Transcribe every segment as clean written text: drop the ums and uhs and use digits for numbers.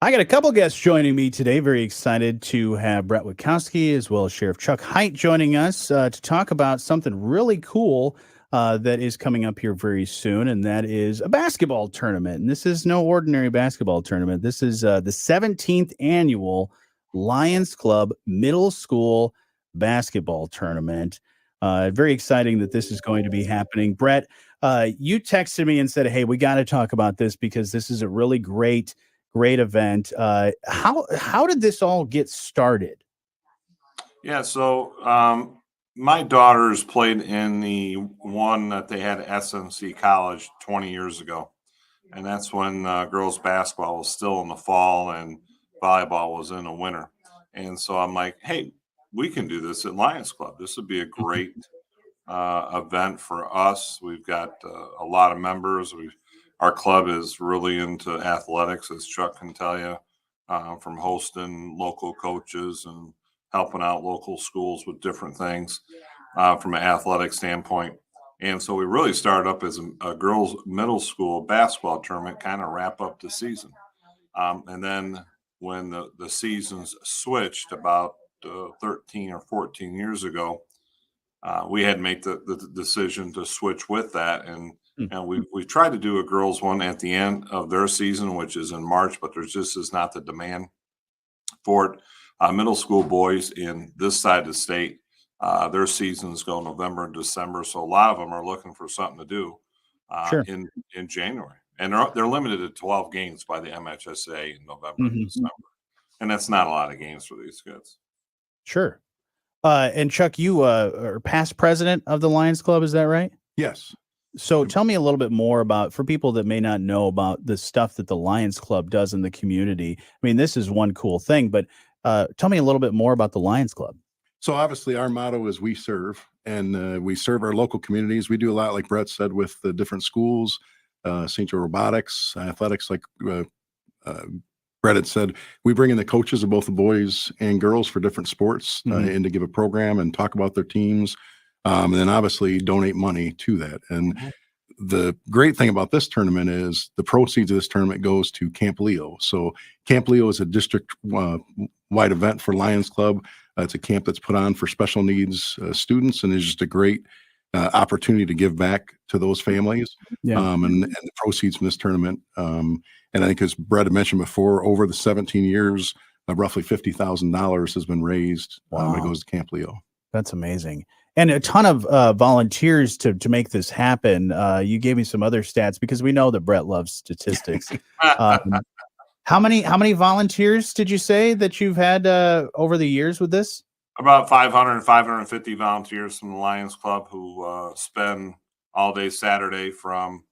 I got a couple guests joining me today. Very excited to have Bret Witkowski as well as Sheriff Chuck Heit joining us to talk about something really cool that is coming up here very soon, and that is a basketball tournament. And this is no ordinary basketball tournament. This is the 17th annual Lions Club Middle School Basketball Tournament. Very exciting that this is going to be happening. Bret, you texted me and said, "Hey, we got to talk about this because this is a really great event." How did this all get started? Yeah, so my daughters played in the one that they had at SMC College 20 years ago. And that's when girls basketball was still in the fall and volleyball was in the winter. And so I'm like, hey, we can do this at Lions Club. This would be a great event for us. We've got a lot of members. Our club is really into athletics, as Chuck can tell you, from hosting local coaches and helping out local schools with different things from an athletic standpoint. And so we really started up as a girls' middle school basketball tournament, kind of wrap up the season. And then when the seasons switched about 13 or 14 years ago, we had to make the decision to switch with that. And we tried to do a girls' one at the end of their season, which is in March, but there just is not the demand for it. Middle school boys in this side of the state, their seasons go November and December, so a lot of them are looking for something to do Sure. in January, and they're limited to 12 games by the MHSA in November and December, and that's not a lot of games for these kids. Sure. And Chuck, you are past president of the Lions Club, is that right? Yes. So tell me a little bit more about, for people that may not know about the stuff that the Lions Club does in the community. I mean, this is one cool thing, but tell me a little bit more about the Lions Club. So obviously our motto is we serve, and we serve our local communities. We do a lot, like Bret said, with the different schools, St. Joe Robotics, athletics, like Bret had said. We bring in the coaches of both the boys and girls for different sports and to give a program and talk about their teams. And then obviously donate money to that. And the great thing about this tournament is the proceeds of this tournament goes to Camp Leo. So Camp Leo is a district-wide event for Lions Club. It's a camp that's put on for special needs students, and it's just a great opportunity to give back to those families. And the proceeds from this tournament. And I think, as Bret had mentioned before, over the 17 years, roughly $50,000 has been raised when it goes to Camp Leo. That's amazing. And a ton of volunteers to make this happen. You gave me some other stats because we know that Bret loves statistics. How many volunteers did you say that you've had over the years with this? About 500, 550 volunteers from the Lions Club who spend all day Saturday from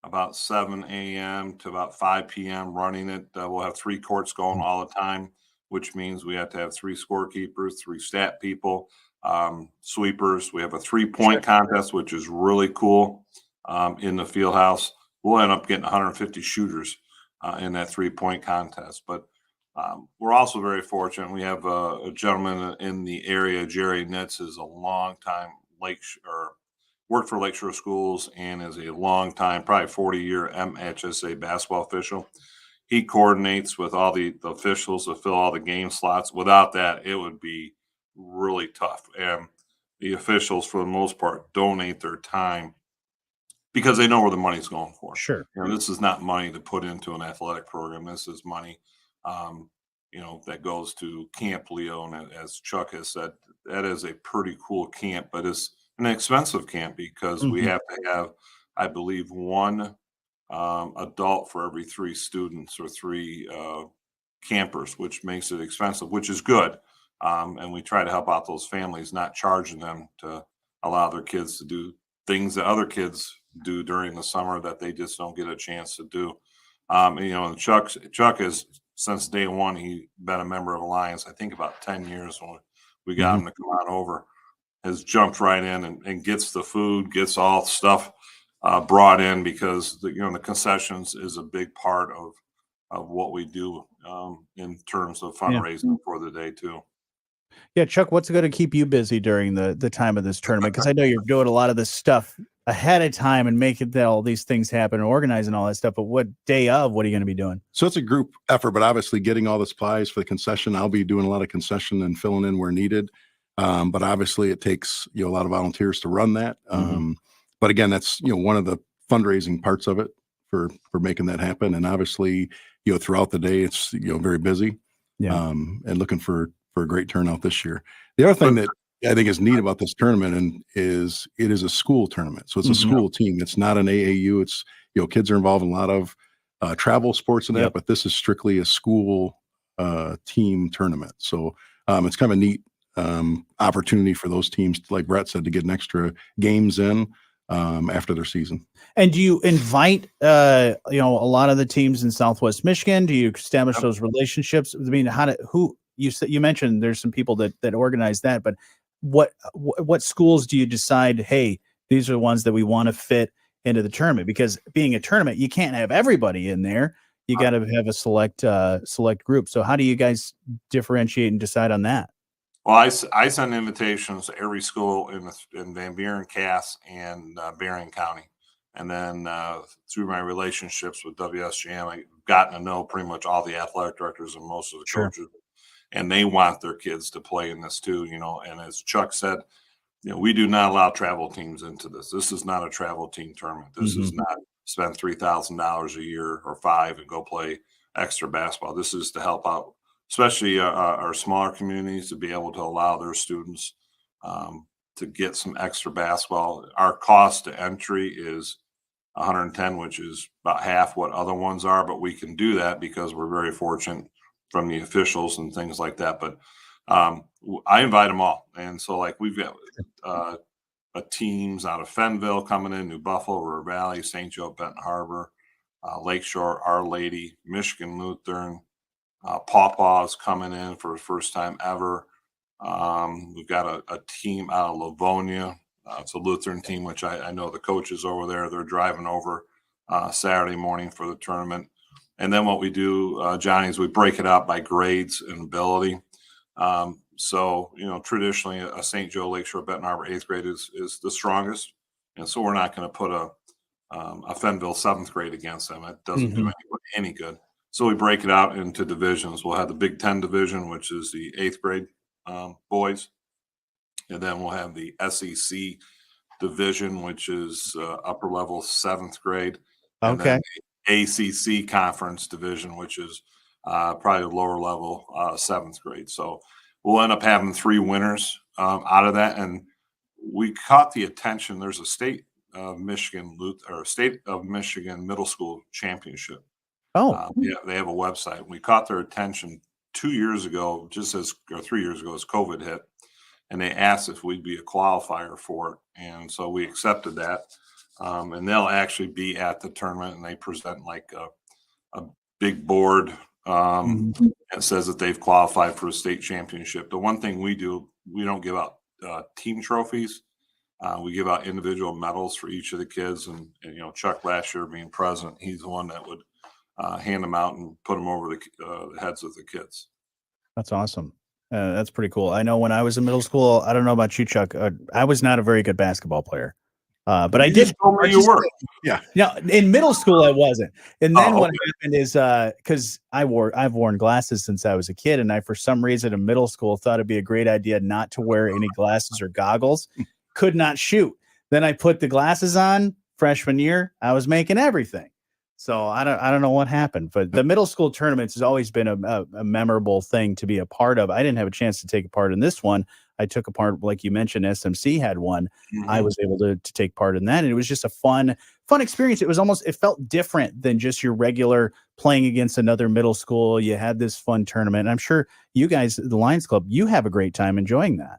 about 7 a.m. to about 5 p.m. running it. We'll have 3 courts going all the time, which means we have to have 3 scorekeepers, 3 stat people, sweepers. We have a 3-point contest, which is really cool in the field house. We'll end up getting 150 shooters in that 3-point contest. But we're also very fortunate. We have a gentleman in the area, Jerry Nitz, is a long time worked for Lakeshore Schools and is a long time, probably 40-year MHSA basketball official. He coordinates with all the officials to fill all the game slots. Without that, it would be really tough. And the officials, for the most part, donate their time because they know where the money's going for. Sure. This is not money to put into an athletic program. This is money, that goes to Camp Leo. And as Chuck has said, that is a pretty cool camp, but it's an expensive camp because we have to have, I believe, 1 adult for every 3 students or 3 campers, which makes it expensive, which is good. And we try to help out those families, not charging them to allow their kids to do things that other kids do during the summer that they just don't get a chance to do. And Chuck is, since day one, he's been a member of Alliance, I think about 10 years when we got him to come on over, has jumped right in and gets the food, gets all the stuff brought in because the concessions is a big part of what we do in terms of fundraising for the day too. Yeah, Chuck, what's going to keep you busy during the time of this tournament? Because I know you're doing a lot of this stuff ahead of time and make it that all these things happen and organize and all that stuff. But what day of, what are you going to be doing? So it's a group effort, but obviously getting all the supplies for the concession, I'll be doing a lot of concession and filling in where needed. But obviously it takes, a lot of volunteers to run that. But again, that's, one of the fundraising parts of it for making that happen. And obviously, throughout the day, it's, very busy. And looking for a great turnout this year. The other thing that I think is neat about this tournament is it is a school tournament. So it's a school team. It's not an AAU. It's, kids are involved in a lot of travel sports and that, but this is strictly a school team tournament. So it's kind of a neat opportunity for those teams, like Bret said, to get an extra games in after their season. And do you invite, a lot of the teams in Southwest Michigan? Do you establish those relationships? I mean, you mentioned there's some people that organize that, but what schools do you decide, hey, these are the ones that we want to fit into the tournament? Because being a tournament, you can't have everybody in there. You got to have a select group. So how do you guys differentiate and decide on that? Well, I send invitations to every school in Van Buren, Cass, and Berrien County. And then through my relationships with WSJM, I've gotten to know pretty much all the athletic directors and most of the coaches. And they want their kids to play in this too, and as Chuck said, we do not allow travel teams into this. This is not a travel team tournament. This is not spend $3,000 a year or $5,000 and go play extra basketball. This is to help out, especially our smaller communities, to be able to allow their students to get some extra basketball. Our cost to entry is $110, which is about half what other ones are, but we can do that because we're very fortunate from the officials and things like that. But I invite them all. And so like we've got teams out of Fenville coming in, New Buffalo, River Valley, St. Joe, Benton Harbor, Lakeshore, Our Lady, Michigan Lutheran, Pawpaw's coming in for the first time ever. We've got a team out of Livonia. It's a Lutheran team, which I know the coaches over there. They're driving over Saturday morning for the tournament. And then what we do, Johnny, is we break it out by grades and ability. So, traditionally a St. Joe, Lakeshore, Benton Harbor 8th grade is the strongest. And so we're not going to put a Fenville 7th grade against them. It doesn't do anybody any good. So we break it out into divisions. We'll have the Big Ten division, which is the 8th grade boys. And then we'll have the SEC division, which is upper level 7th grade. And then the ACC conference division, which is probably lower level 7th grade. So we'll end up having 3 winners out of that. And we caught the attention. There's a state of Michigan middle school championship. Yeah, they have a website. We caught their attention 2 years ago, 3 years ago, as COVID hit, and they asked if we'd be a qualifier for it. And so we accepted that. And they'll actually be at the tournament, and they present like a big board that says that they've qualified for a state championship. The one thing we do, we don't give out team trophies. We give out individual medals for each of the kids. And Chuck last year being president, he's the one that would hand them out and put them over the heads of the kids. That's awesome. That's pretty cool. I know when I was in middle school, I don't know about you, Chuck, I was not a very good basketball player. But I did. You were. Yeah. No, in middle school I wasn't. And then what happened is because I've worn glasses since I was a kid, and I for some reason in middle school thought it'd be a great idea not to wear any glasses or goggles. Could not shoot. Then I put the glasses on freshman year. I was making everything. So I don't know what happened, but the middle school tournaments has always been a memorable thing to be a part of. I didn't have a chance to take a part in this one. I took a part, like you mentioned, SMC had one. I was able to take part in that. And it was just a fun experience. It felt different than just your regular playing against another middle school. You had this fun tournament. And I'm sure you guys, the Lions Club, you have a great time enjoying that.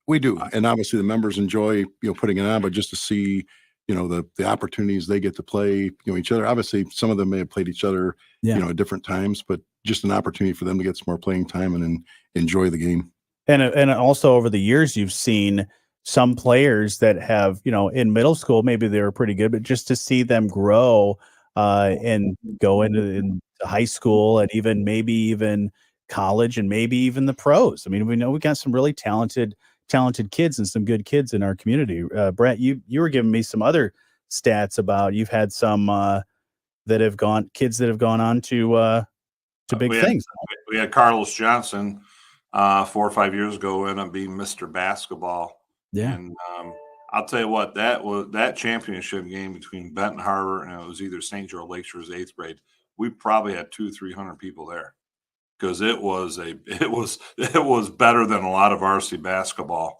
We do. And obviously the members enjoy, putting it on, but just to see, the opportunities they get to play, each other. Obviously some of them may have played each other, at different times, but just an opportunity for them to get some more playing time and enjoy the game. And also over the years, you've seen some players that have, in middle school, maybe they were pretty good, but just to see them grow and go into high school and even maybe even college and maybe even the pros. I mean, we know we got some really talented talented kids and some good kids in our community. Bret, you were giving me some other stats about you've had some kids that have gone on to big things. We had Carlos Johnson 4 or 5 years ago end up being Mr. Basketball. Yeah. And I'll tell you what, that championship game between Benton Harbor and it was either St. Joe Lakeshore's 8th grade. We probably had 200-300 people there because it was better than a lot of varsity basketball.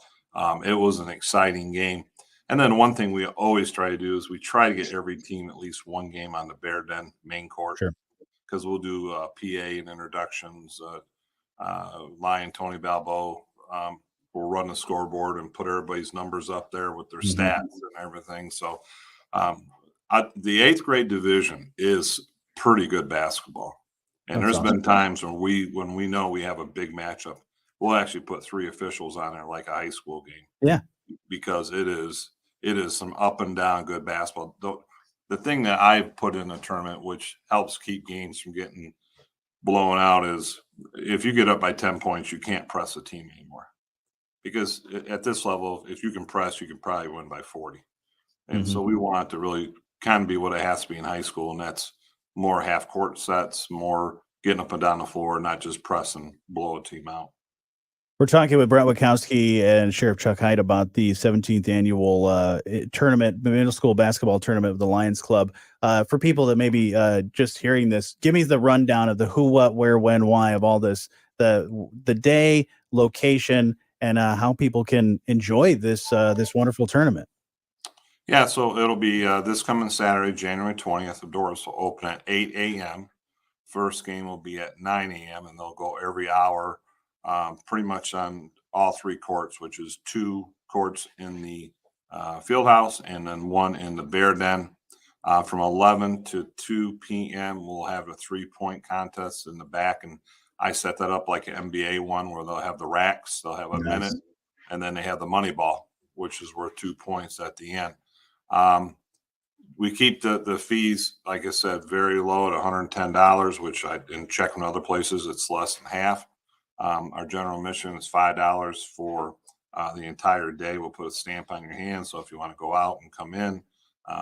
It was an exciting game. And then one thing we always try to do is we try to get every team at least one game on the Bear Den main court. Sure. Because we'll do PA and introductions. Lion Tony Balbo will run the scoreboard and put everybody's numbers up there with their stats and everything. So the 8th grade division is pretty good basketball. And there's been times when we know we have a big matchup, we'll actually put 3 officials on there like a high school game. Yeah. Because it is some up and down good basketball. The thing that I've put in the tournament, which helps keep games from getting blown out, is if you get up by 10 points, you can't press a team anymore. Because at this level, if you can press, you can probably win by 40. And so we want it to really kind of be what it has to be in high school, and that's more half-court sets, more getting up and down the floor, not just press and blow a team out. We're talking with Bret Witkowski and Sheriff Chuck Heit about the 17th annual tournament, middle school basketball tournament of the Lions Club. For people that may be just hearing this, give me the rundown of the who, what, where, when, why of all this, the day, location, and how people can enjoy this wonderful tournament. Yeah, so it'll be this coming Saturday, January 20th. The doors will open at 8 a.m. First game will be at 9 a.m. and they'll go every hour. Pretty much on all 3 courts, which is 2 courts in the field house and then 1 in the Bear Den. From 11 to 2 p.m., we'll have a 3-point contest in the back. And I set that up like an NBA one where they'll have the racks, they'll have a minute, and then they have the money ball, which is worth 2 points at the end. We keep the fees, like I said, very low at $110, which in checking other places, it's less than half. Our general admission is $5 for the entire day. We'll put a stamp on your hand. So if you want to go out and come in,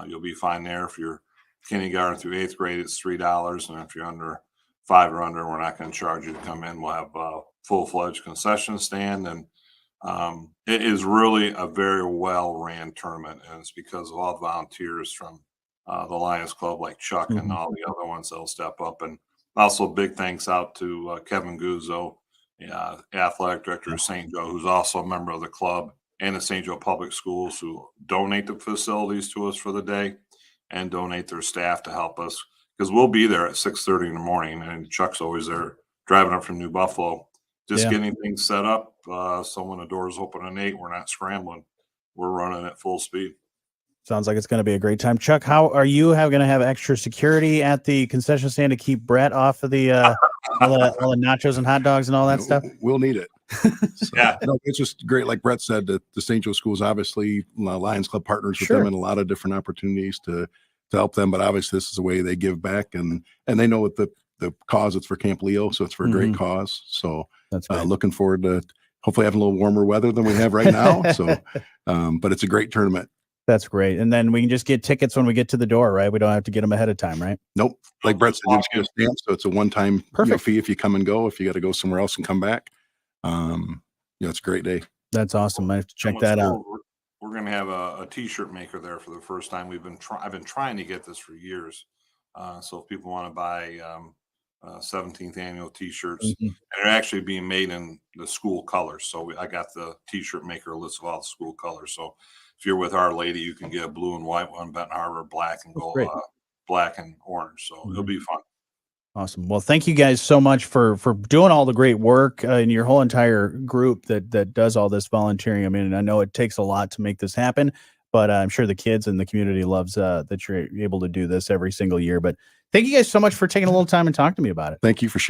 you'll be fine there. If you're kindergarten through 8th grade, it's $3. And if you're under 5 or under, we're not going to charge you to come in. We'll have a full-fledged concession stand. And it is really a very well-ran tournament. And it's because of all the volunteers from the Lions Club, like Chuck and all the other ones that'll step up. And also big thanks out to Kevin Guzzo, athletic director of St. Joe, who's also a member of the club, and the St. Joe Public Schools, who donate the facilities to us for the day and donate their staff to help us, because we'll be there at 6:30 in the morning, and Chuck's always there driving up from New Buffalo, just getting things set up. So when the doors open at 8, we're not scrambling. We're running at full speed. Sounds like it's going to be a great time. Chuck, how are you going to have extra security at the concession stand to keep Bret off of the all the nachos and hot dogs and all that stuff? We'll need it. So, yeah, no, it's just great. Like Bret said, the St. Joe schools, obviously Lions Club partners with them in a lot of different opportunities to help them. But obviously, this is a way they give back, and they know what the cause. It's for Camp Leo, so it's for a great cause. So that's looking forward to hopefully having a little warmer weather than we have right now. So, but it's a great tournament. That's great. And then we can just get tickets when we get to the door, right? We don't have to get them ahead of time, right? Nope. Like Bret said, you just get a stamp, so it's a one-time fee if you come and go. If you got to go somewhere else and come back, it's a great day. That's awesome. I have to check that out. We're going to have a T-shirt maker there for the first time. I've been trying to get this for years. So if people want to buy 17th annual T-shirts, and they're actually being made in the school colors. So I got the T-shirt maker list of all the school colors. So if you're with Our Lady, you can get a blue and white one, Benton Harbor, black and gold, black and orange. So it'll be fun. Awesome. Well, thank you guys so much for doing all the great work and your whole entire group that does all this volunteering. I mean, I know it takes a lot to make this happen, but I'm sure the kids and the community loves that you're able to do this every single year. But thank you guys so much for taking a little time and talking to me about it. Thank you for sharing.